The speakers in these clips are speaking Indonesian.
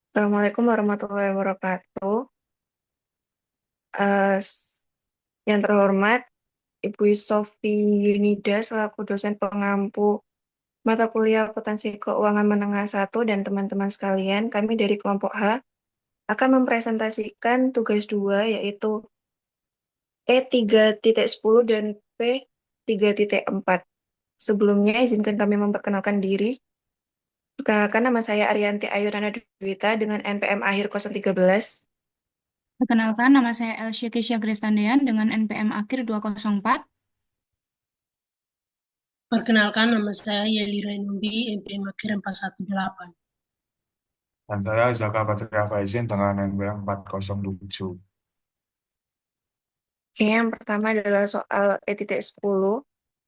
Assalamualaikum warahmatullahi wabarakatuh. Yang terhormat, Ibu Sofi Yunida selaku dosen pengampu mata kuliah akuntansi keuangan menengah 1 dan teman-teman sekalian, kami dari kelompok H akan mempresentasikan tugas 2 yaitu E3.10 dan P3.4. Sebelumnya, izinkan kami memperkenalkan diri. Perkenalkan, nama saya Arianti Ayurana Dwita dengan NPM akhir 013. Perkenalkan, nama saya Elsya Kesya Gristandian dengan NPM akhir 204. Perkenalkan, nama saya Yeli Rainumbi, NPM akhir 418. Dan saya Zaka Patria Faizin dengan NPM 407. Oke, yang pertama adalah soal E.10.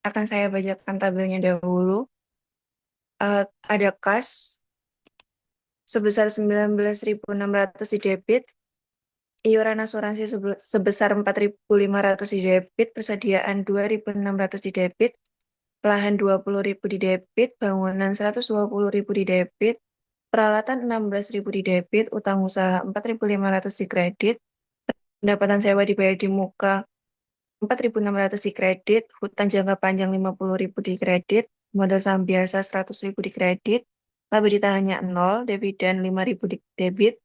Akan saya bacakan tabelnya dahulu. Ada kas sebesar 19.600 di debit, iuran asuransi sebesar 4.500 di debit, persediaan 2.600 di debit, lahan 20.000 di debit, bangunan 120.000 di debit, peralatan 16.000 di debit, utang usaha 4.500 di kredit, pendapatan sewa dibayar di muka 4.600 di kredit, hutang jangka panjang 50.000 di kredit, modal saham biasa 100.000 di kredit, laba ditahannya 0, dividen 5.000 di debit,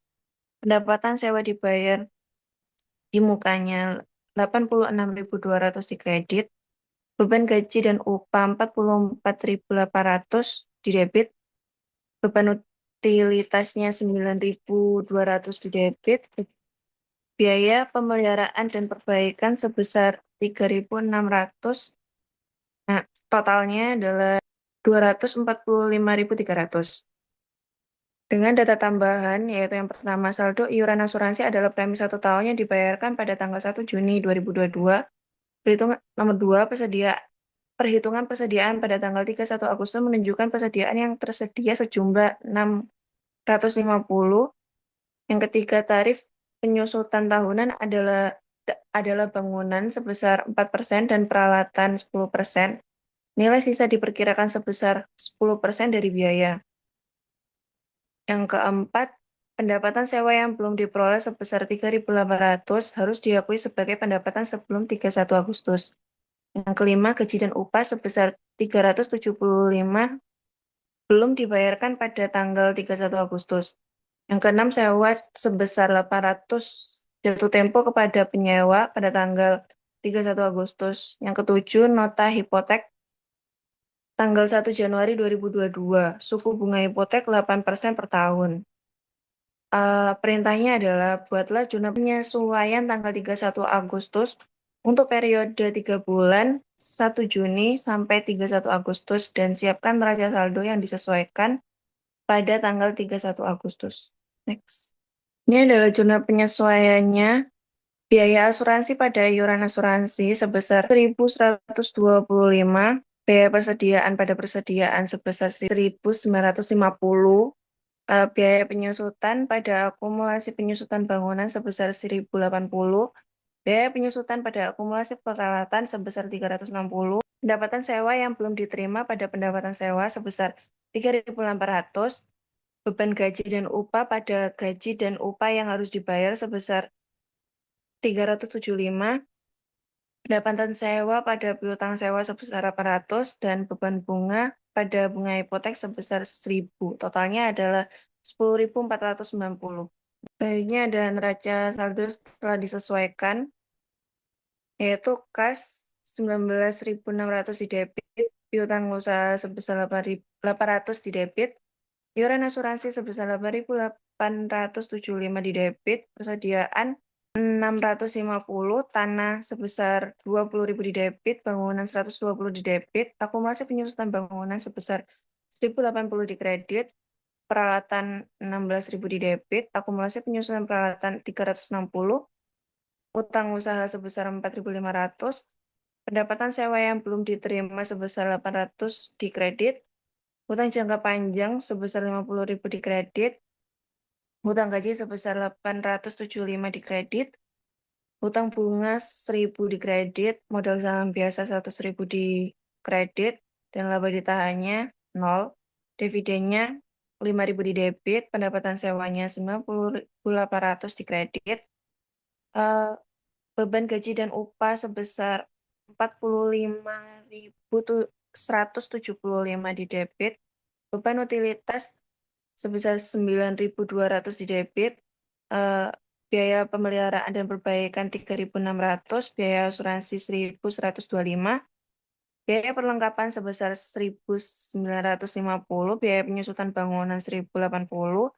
pendapatan sewa dibayar di mukanya 86.200 di kredit, beban gaji dan upah 44.800 di debit, beban utilitasnya 9.200 di debit, biaya pemeliharaan dan perbaikan sebesar 3.600. Nah, totalnya adalah 245.300. Dengan data tambahan, yaitu yang pertama, saldo iuran asuransi adalah premi 1 tahun yang dibayarkan pada tanggal 1 Juni 2022. Perhitungan nomor 2, perhitungan persediaan pada tanggal 31 Agustus menunjukkan persediaan yang tersedia sejumlah 650. Yang ketiga, tarif penyusutan tahunan adalah bangunan sebesar 4% dan peralatan 10%. Nilai sisa diperkirakan sebesar 10% dari biaya. Yang keempat, pendapatan sewa yang belum diperoleh sebesar 3.800 harus diakui sebagai pendapatan sebelum 31 Agustus. Yang kelima, gaji dan upah sebesar 375 belum dibayarkan pada tanggal 31 Agustus. Yang keenam, sewa sebesar 800 jatuh tempo kepada penyewa pada tanggal 31 Agustus. Yang ketujuh, nota hipotek tanggal 1 Januari 2022, suku bunga hipotek 8% per tahun. Perintahnya adalah buatlah jurnal penyesuaian tanggal 31 Agustus untuk periode 3 bulan 1 Juni sampai 31 Agustus dan siapkan neraca saldo yang disesuaikan pada tanggal 31 Agustus. Next. Ini adalah jurnal penyesuaiannya. Biaya asuransi pada iuran asuransi sebesar 1.125, biaya persediaan pada persediaan sebesar 1.950, biaya penyusutan pada akumulasi penyusutan bangunan sebesar 1.080, biaya penyusutan pada akumulasi peralatan sebesar 360, pendapatan sewa yang belum diterima pada pendapatan sewa sebesar 3.800, beban gaji dan upah pada gaji dan upah yang harus dibayar sebesar 375, pendapatan sewa pada piutang sewa sebesar 800, dan beban bunga pada bunga hipotek sebesar 1.000. Totalnya adalah 10.490. Selanjutnya ada neraca saldo setelah disesuaikan, yaitu kas 19.600 di debit, piutang usaha sebesar 800 di debit, iuran asuransi sebesar 8.875 di debit, persediaan 650, tanah sebesar 20.000 di debit, bangunan 120 di debit, akumulasi penyusutan bangunan sebesar 1.080 di kredit, peralatan 16.000 di debit, akumulasi penyusutan peralatan 360, utang usaha sebesar 4.500, pendapatan sewa yang belum diterima sebesar 800 di kredit, hutang jangka panjang sebesar 50.000 di kredit, hutang gaji sebesar 875 di kredit, hutang bunga 1.000 di kredit, modal saham biasa 100.000 di kredit, dan laba ditahannya 0, dividennya 5.000 di debit, pendapatan sewanya 90.800 di kredit, eh, beban gaji dan upah sebesar 45.175 di debit, beban utilitas sebesar 9.200 di debit, eh, biaya pemeliharaan dan perbaikan 3.600, biaya asuransi 1.125, biaya perlengkapan sebesar 1.950, biaya penyusutan bangunan 1.080,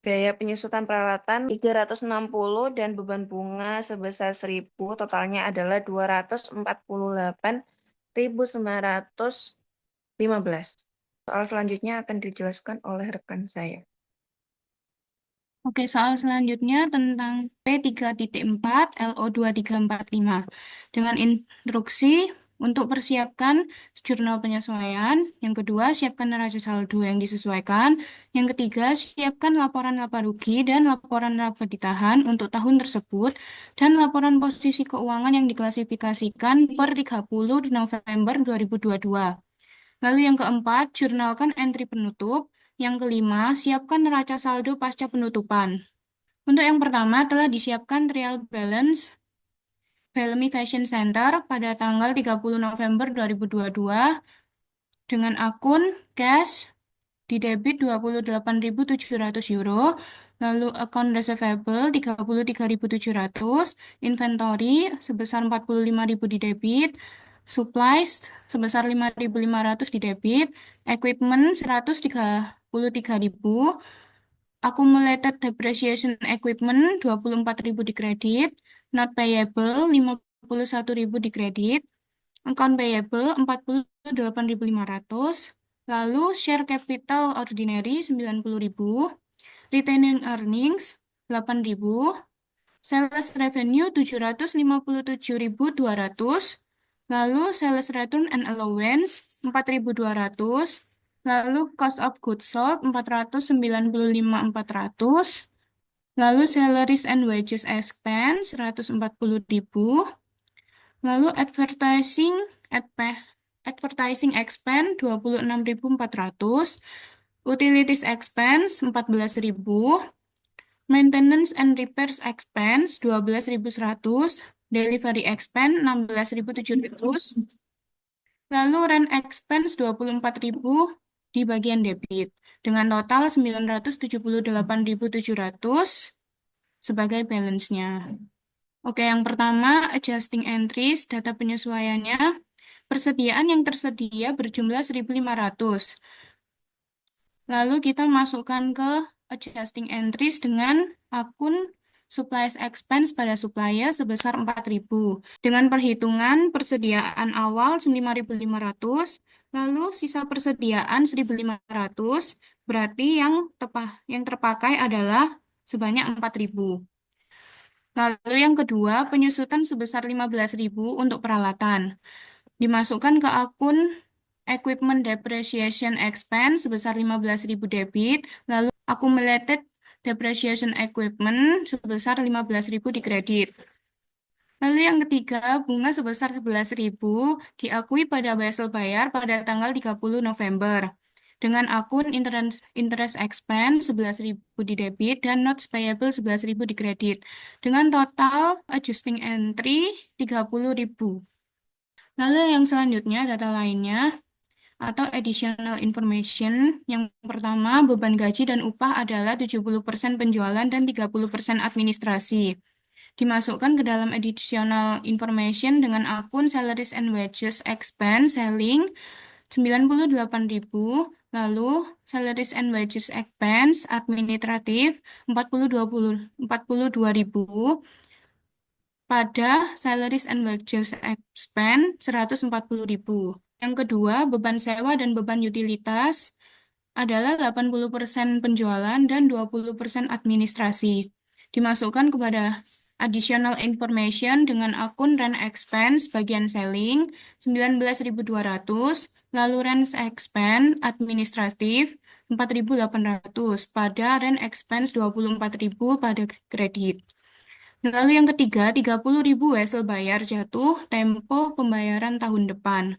biaya penyusutan peralatan 360, dan beban bunga sebesar 1.000, totalnya adalah 248.915. Soal selanjutnya akan dijelaskan oleh rekan saya. Oke, soal selanjutnya tentang P3.4 LO2345 dengan instruksi untuk persiapkan jurnal penyesuaian. Yang kedua, siapkan neraca saldo yang disesuaikan. Yang ketiga, siapkan laporan laba rugi dan laporan laba ditahan untuk tahun tersebut dan laporan posisi keuangan yang diklasifikasikan per 30 November 2022. Lalu yang keempat, jurnalkan entry penutup. Yang kelima, siapkan neraca saldo pasca penutupan. Untuk yang pertama, telah disiapkan trial balance Bellamy Fashion Center pada tanggal 30 November 2022 dengan akun cash di debit 28.700 euro, lalu account receivable 33.700, inventory sebesar 45.000 di debit, supplies sebesar 5.500 di debit, equipment 133.000, accumulated depreciation equipment 24.000 di kredit, not payable 51.000 di kredit, account payable 48.500, lalu share capital ordinary 90.000, retaining earnings 8.000, sales revenue 757.200, lalu sales return and allowance 4.200, lalu cost of goods sold 495.400, lalu salaries and wages expense 140.000, lalu advertising expense 26.400, utilities expense 14.000, maintenance and repairs expense 12.100, delivery expense 16.700, lalu rent expense 24.000 di bagian debit, dengan total 978.700 sebagai balance-nya. Oke, yang pertama, adjusting entries, data penyesuaiannya. Persediaan yang tersedia berjumlah 1.500. Lalu kita masukkan ke adjusting entries dengan akun supplies expense pada supplier sebesar 4.000. Dengan perhitungan persediaan awal 5.500, lalu sisa persediaan 1.500, berarti yang terpakai adalah sebanyak 4.000. Lalu yang kedua, penyusutan sebesar 15.000 untuk peralatan. Dimasukkan ke akun equipment depreciation expense sebesar 15.000 debit, lalu accumulated depreciation equipment sebesar 15.000 di kredit. Lalu yang ketiga, bunga sebesar 11.000 diakui pada wesel bayar pada tanggal 30 November dengan akun interest expense 11.000 di debit dan notes payable 11.000 di kredit dengan total adjusting entry 30.000. Lalu yang selanjutnya data lainnya atau additional information. Yang pertama, beban gaji dan upah adalah 70% penjualan dan 30% administrasi. Dimasukkan ke dalam additional information dengan akun salaries and wages expense selling 98.000, lalu salaries and wages expense administratif 42.000 pada salaries and wages expense 140.000. Yang kedua, beban sewa dan beban utilitas adalah 80% penjualan dan 20% administrasi. Dimasukkan kepada additional information dengan akun rent expense bagian selling 19.200, lalu rent expense administratif 4.800 pada rent expense 24.000 pada kredit. Lalu yang ketiga, 30.000 wesel bayar jatuh tempo pembayaran tahun depan.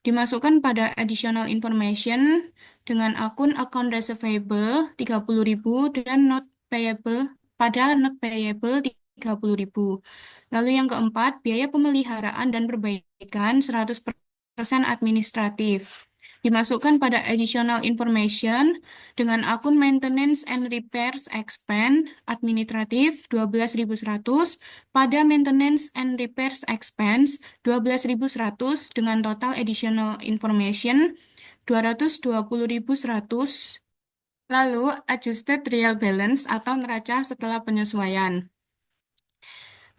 Dimasukkan pada additional information dengan akun account receivable 30.000 dan not payable not payable 30.000. Lalu yang keempat, biaya pemeliharaan dan perbaikan 100% administratif. Dimasukkan pada additional information dengan akun maintenance and repairs expense administratif 12.100 pada maintenance and repairs expense 12.100 dengan total additional information 220.100. Lalu adjusted real balance atau neraca setelah penyesuaian.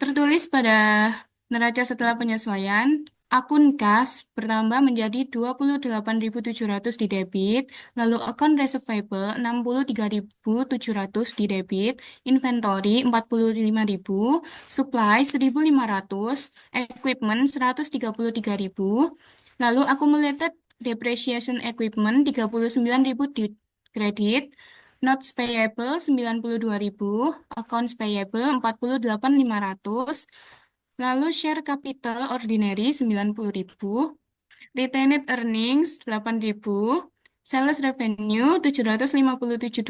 Tertulis pada neraca setelah penyesuaian, akun kas bertambah menjadi 28.700 di debit, lalu account receivable 63.700 di debit, inventory 45.000, supply 1.500, equipment 133.000, lalu accumulated depreciation equipment 39.000 di kredit, notes payable 92.000, accounts payable 48.500, lalu share capital ordinary 90.000, retained earnings 8.000, sales revenue 757.200,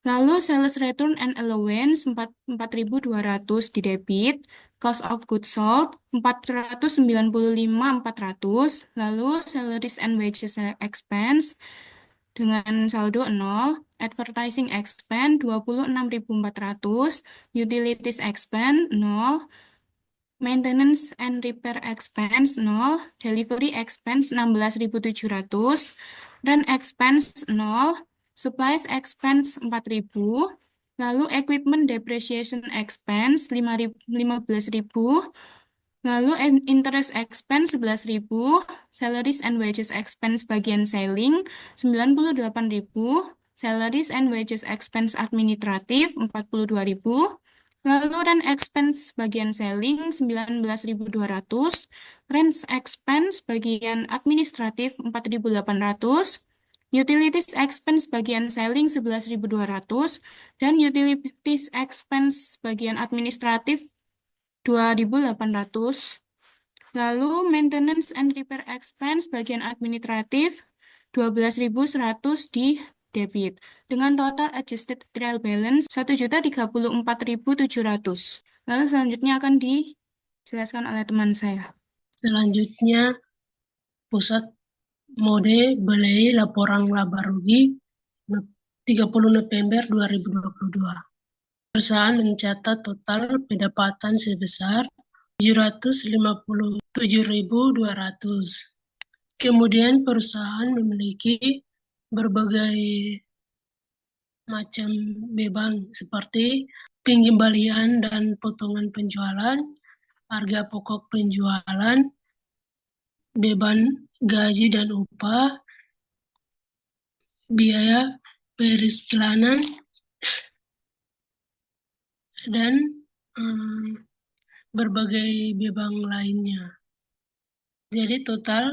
lalu sales return and allowance 4.200 di debit, cost of goods sold 495.400, lalu salaries and wages expense dengan saldo 0, advertising expense 26.400, utilities expense 0, maintenance and repair expense 0, delivery expense 16.700, rent expense 0, supplies expense 4.000, lalu equipment depreciation expense 15.000, lalu interest expense 11.000, salaries and wages expense bagian selling 98.000, salaries and wages expense administratif 42.000, lalu rent expense bagian selling 19.200, rent expense bagian administratif 4.800, utilities expense bagian selling 11.200, dan utilities expense bagian administratif 2.800. Lalu maintenance and repair expense bagian administratif 12.100 di debit. Dengan total adjusted trial balance 1.034.700. Lalu selanjutnya akan dijelaskan oleh teman saya. Selanjutnya, Pusat Mode Balai Laporan Laba Rugi 30 November 2022. Perusahaan mencatat total pendapatan sebesar 757.200. Kemudian perusahaan memiliki berbagai macam beban seperti pengembalian dan potongan penjualan, harga pokok penjualan, beban gaji dan upah, biaya periklanan, dan berbagai beban lainnya. Jadi total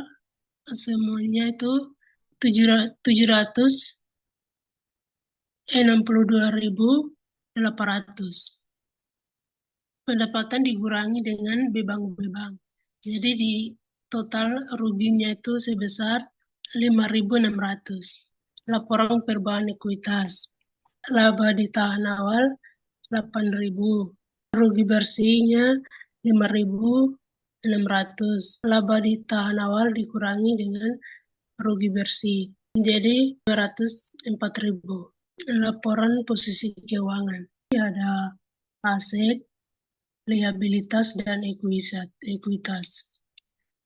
semuanya itu 762.800. Pendapatan dikurangi dengan beban-beban. Jadi di total ruginya itu sebesar 5.600. Laporan perubahan ekuitas. Laba di tahun awal 8.000. Rugi bersihnya 5.600. Laba di tahun awal dikurangi dengan rugi bersih menjadi 204.000. Laporan posisi keuangan. Ada aset, liabilitas, dan ekuitas.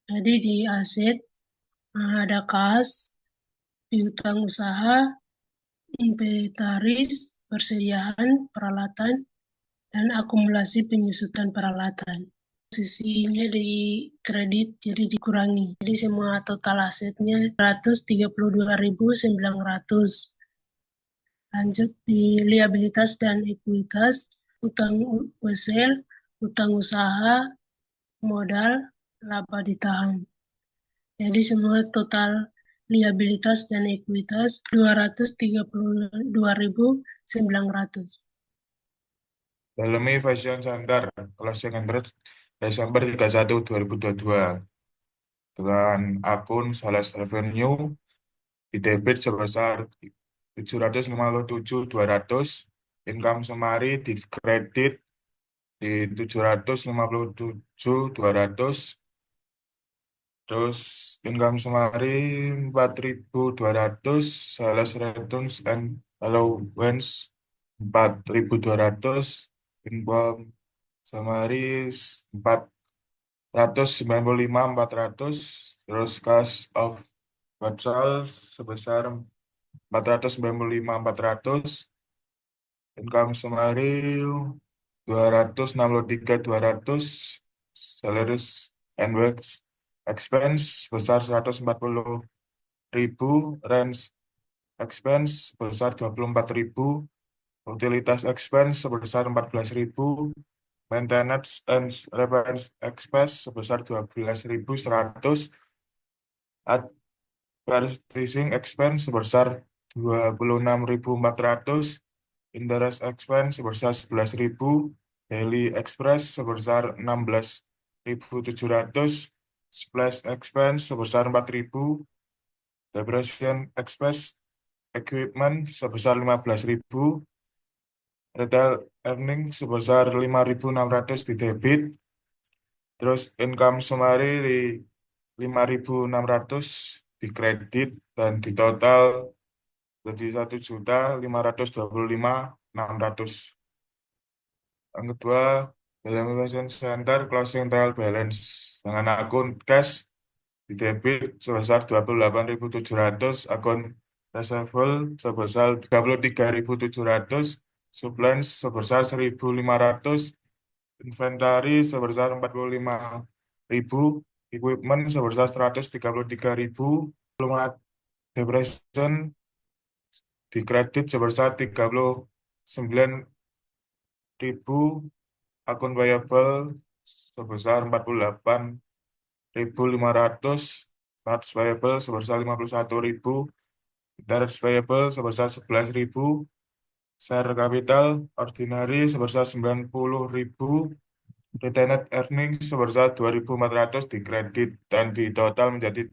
Jadi di aset ada kas, piutang usaha, inventaris, persediaan peralatan, dan akumulasi penyusutan peralatan. Posisinya di kredit jadi dikurangi. Jadi semua total asetnya 132.900. Lanjut di liabilitas dan ekuitas, utang wesel, utang usaha, modal, laba ditahan. Jadi semua total liabilitas dan ekuitas 232.900. Dalemi Fashion Center, closing interest Desember 31, 2022. Dengan akun sales revenue di debit sebesar 757.200, income summary di kredit di 757.200, terus income summary 4.200, sales returns and allowance 4.200, income summary 495.400, terus cash of goods sold sebesar 495.400, income summary 263.200, salaries and works expense sebesar 140.000, rent expense sebesar 24.000, utilitas expense sebesar 14.000, maintenance and repair expense sebesar 12.100, advertising expense sebesar 26.400, interest expense sebesar 11.000, daily express sebesar 16.700, splash expense sebesar 4.000, depreciation expense equipment sebesar 15.000, retail earning sebesar 5.600 di debit, terus income summary di 5.600 di kredit, dan di total jadi 1.525.600. Yang kedua, valuation center closing trial balance dengan akun cash di debit sebesar 28.700, akun receivable sebesar 33.700, supplies sebesar 1.500, inventory sebesar 45.000, equipment sebesar 133.000, depreciation di kredit sebesar 39.000, akun payable sebesar 48.500, notes payable sebesar 51.000, interest payable sebesar 11.000, share capital ordinary sebesar 90.000, retained earnings sebesar 2.400 di kredit, dan di total menjadi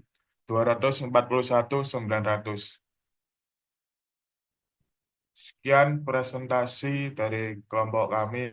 241.900. Sekian presentasi dari kelompok kami.